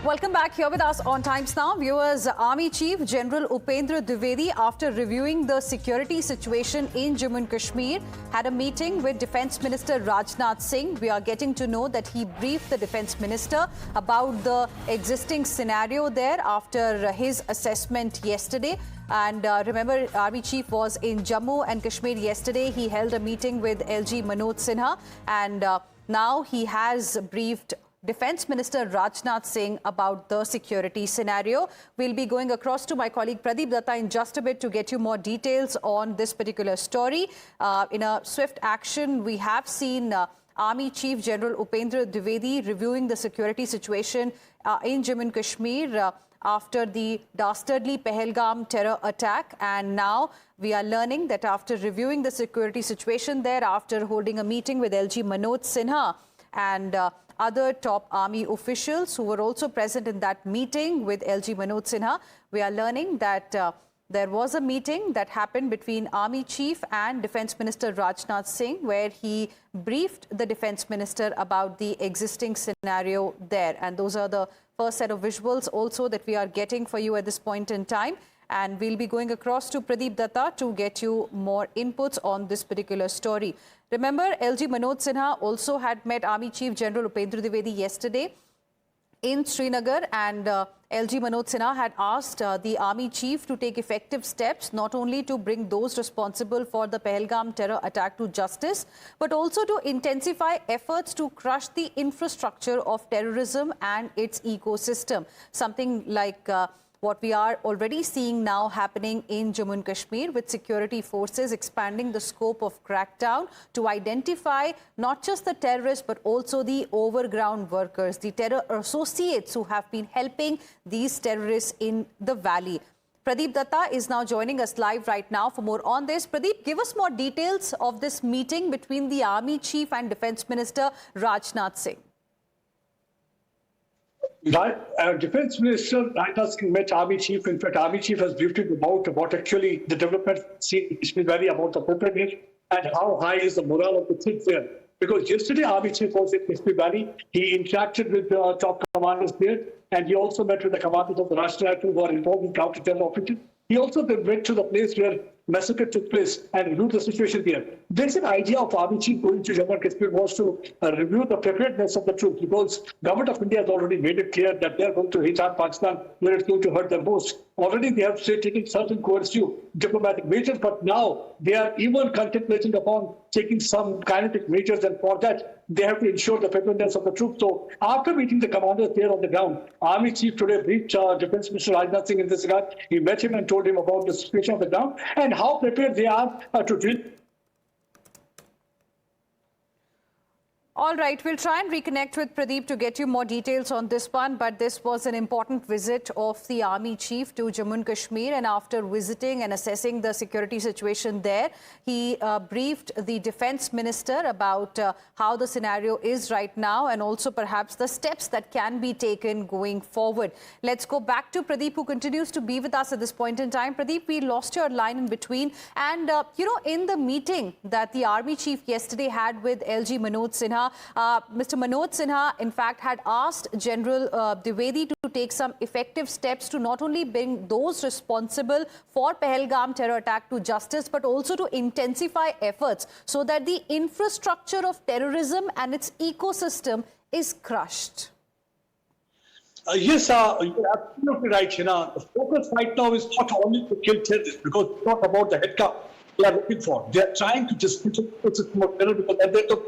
Welcome back. Here with us on Times Now, viewers, Army Chief General Upendra Dwivedi, after reviewing the security situation in Jammu and Kashmir, had a meeting with Defence Minister Rajnath Singh. We are getting to know that he briefed the Defence Minister about the existing scenario there after his assessment yesterday. And remember, Army Chief was in Jammu and Kashmir yesterday. He held a meeting with LG Manoj Sinha, and now he has briefed Defence Minister Rajnath Singh about the security scenario. We'll be going across to my colleague Pradeep Dutta in just a bit to get you more details on this particular story. In a swift action, we have seen Army Chief General Upendra Dwivedi reviewing the security situation in Jammu and Kashmir after the dastardly Pahalgam Terror Attack. And now we are learning that after reviewing the security situation there, after holding a meeting with LG Manoj Sinha and other top army officials who were also present in that meeting with LG Manoj Sinha, we are learning that there was a meeting that happened between Army Chief and Defence Minister Rajnath Singh, where he briefed the Defence Minister about the existing scenario there. And those are the first set of visuals also that we are getting for you at this point in time. And we'll be going across to Pradeep Dutta to get you more inputs on this particular story. Remember, LG Manoj Sinha also had met Army Chief General Upendra Dwivedi yesterday in Srinagar, and LG Manoj Sinha had asked the Army Chief to take effective steps not only to bring those responsible for the Pahalgam terror attack to justice, but also to intensify efforts to crush the infrastructure of terrorism and its ecosystem. Something like what we are already seeing now happening in Jammu and Kashmir, with security forces expanding the scope of crackdown to identify not just the terrorists but also the overground workers, the terror associates who have been helping these terrorists in the valley. Pradeep Dutta is now joining us live right now for more on this. Pradeep, give us more details of this meeting between the Army Chief and Defence Minister Rajnath Singh. Defence Minister Rajnath Singh met Army Chief. In fact, Army Chief has briefed him about actually the development in Kashmir Valley, about the preparedness and how high is the morale of the troops there. Because yesterday Army Chief was in Kashmir Valley. He interacted with the top commanders there, and he also met with the commanders of the Raksha who are involved in counter-terror operations. He also went to the place where massacre took place and reviewed the situation there. Basic idea of Army Chief going to Jammu and Kashmir was to review the preparedness of the troops, because Government of India has already made it clear that they are going to hit on Pakistan where it's going to hurt them most. Already they have taken certain coercive diplomatic measures, but now they are even contemplating upon taking some kinetic measures, and for that they have to ensure the preparedness of the troops. So after meeting the commanders there on the ground, Army Chief today briefed Defence Minister Rajnath Singh in this regard. He met him and told him about the situation on the ground and how prepared they are to deal. All right, we'll try and reconnect with Pradeep to get you more details on this one. But this was an important visit of the Army Chief to Jammu and Kashmir. And after visiting and assessing the security situation there, he briefed the Defence Minister about how the scenario is right now, and also perhaps the steps that can be taken going forward. Let's go back to Pradeep, who continues to be with us at this point in time. Pradeep, we lost your line in between. And, in the meeting that the Army Chief yesterday had with LG Manoj Sinha, Mr. Manoj Sinha, in fact, had asked General Dwivedi to take some effective steps to not only bring those responsible for Pahalgam terror attack to justice, but also to intensify efforts so that the infrastructure of terrorism and its ecosystem is crushed. Yes, you're absolutely right, Heena. The focus right now is not only to kill terrorists, because it's not about the head count they are looking for. They are trying to just put more terror, because at the end of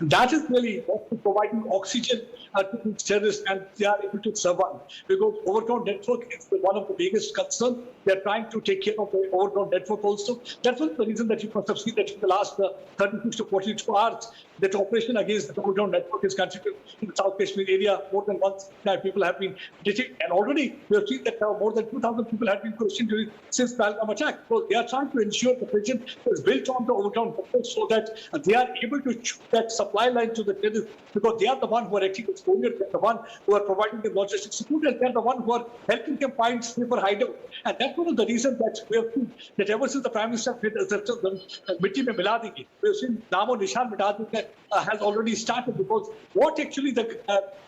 that is really providing oxygen to these terrorists, and they are able to survive. Because overground network is one of the biggest concerns. They are trying to take care of the overground network also. That's one of the reason that you must have seen that in the last 36 to 42 hours, that operation against the overground network is continued in the South Kashmir area. More than once that people have been detained, and already we have seen that more than 2,000 people have been questioned since the Pahalgam attack. So they are trying to ensure the prison is built on the overground network so that they are able to that supply line to the terrorists, because they are the one who are actually exposing, they're the one who are providing them logistic support, and they're the one who are helping them find safer hideout. And that's one of the reasons that we have seen that ever since the Prime Minister said Mitti mein mila denge, we have seen Namo Nishan mita denge has already started, because what actually the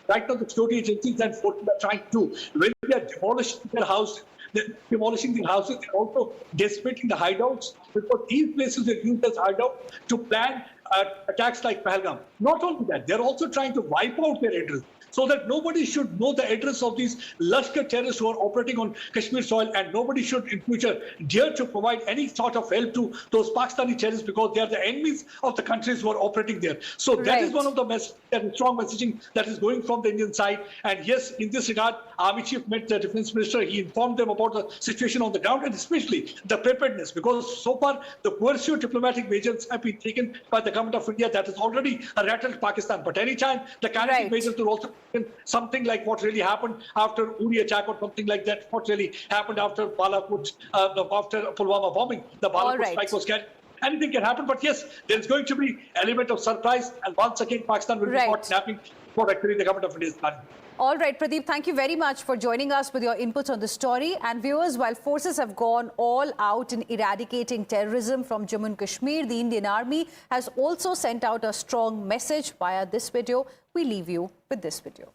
right now the security agencies and forces are trying to do, when they are demolishing their houses, they're also decimating the hideouts, because these places are used as hideout to plan attacks like Pahalgam. Not only that, they're also trying to wipe out their address, so that nobody should know the address of these Lashkar terrorists who are operating on Kashmir soil, and nobody should in future dare to provide any sort of help to those Pakistani terrorists, because they are the enemies of the countries who are operating there. So that is one of the strong messaging that is going from the Indian side. And yes, in this regard, Army Chief met the Defence Minister. He informed them about the situation on the ground, and especially the preparedness, because so far the coercive diplomatic measures have been taken by the government of India that has already rattled Pakistan. But anytime the kinetic measures will also something like what really happened after Uri attack, or something like that, what really happened after Balakot, after Pulwama bombing, the Balakot strike was carried. Anything can happen, but yes, there's going to be element of surprise, and once again Pakistan will be caught snapping what actually the government of India is planning. All right, Pradeep, thank you very much for joining us with your inputs on the story. And viewers, while forces have gone all out in eradicating terrorism from Jammu and Kashmir, the Indian Army has also sent out a strong message via this video. We leave you with this video.